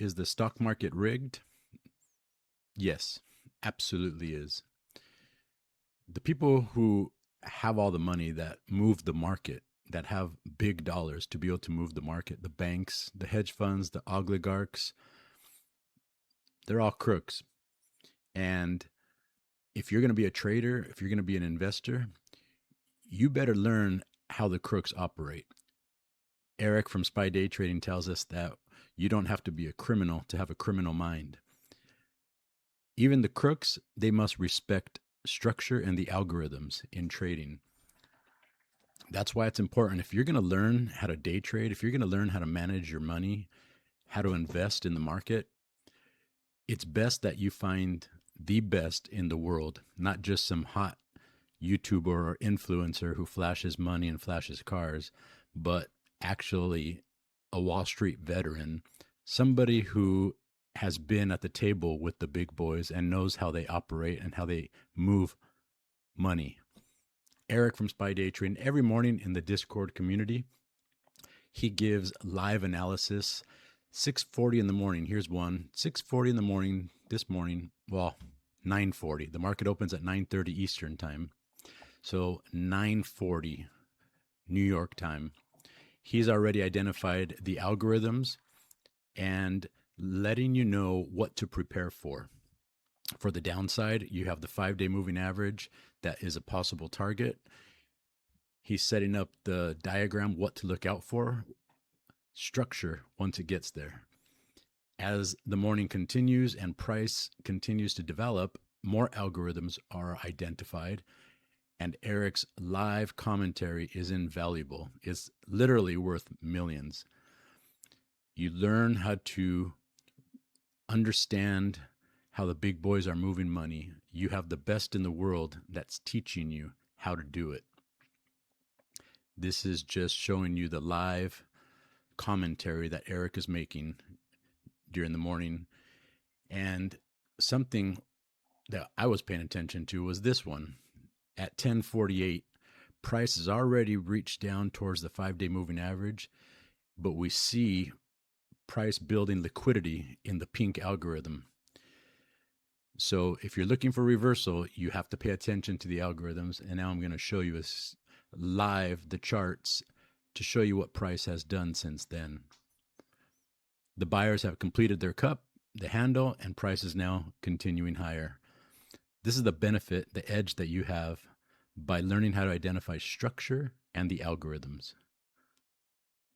Is the stock market rigged? Yes, absolutely is. The people who have all the money that move the market, that have big dollars to be able to move the market, the banks, the hedge funds, the oligarchs, they're all crooks. And if you're going to be a trader, if you're going to be an investor, you better learn how the crooks operate. Eric from Spydaytrading tells us that you don't have to be a criminal to have a criminal mind. Even the crooks, they must respect structure and the algorithms in trading. That's why it's important. If you're going to learn how to day trade, if you're going to learn how to manage your money, how to invest in the market, it's best that you find the best in the world, not just some hot YouTuber or influencer who flashes money and flashes cars, but actually a Wall Street veteran, somebody who has been at the table with the big boys and knows how they operate and how they move money. Eric from Spydaytrading, every morning in the Discord community, he gives live analysis. 6:40 in the morning. Here's one. 6:40 in the morning this morning. Well, 9:40. The market opens at 9:30 Eastern time. So 9:40 New York time. He's already identified the algorithms and letting you know what to prepare for. For the downside, you have the 5-day moving average that is a possible target. He's setting up the diagram, what to look out for, structure once it gets there. As the morning continues and price continues to develop, more algorithms are identified, and Eric's live commentary is invaluable. It's literally worth millions. You learn how to understand how the big boys are moving money. You have the best in the world that's teaching you how to do it. This is just showing you the live commentary that Eric is making during the morning. And something that I was paying attention to was this one. At 10:48, price has already reached down towards the 5-day moving average, but we see price building liquidity in the pink algorithm. So if you're looking for reversal, you have to pay attention to the algorithms. And now I'm going to show you live the charts to show you what price has done since then. The buyers have completed their cup, the handle, and price is now continuing higher. This is the benefit, the edge that you have by learning how to identify structure and the algorithms.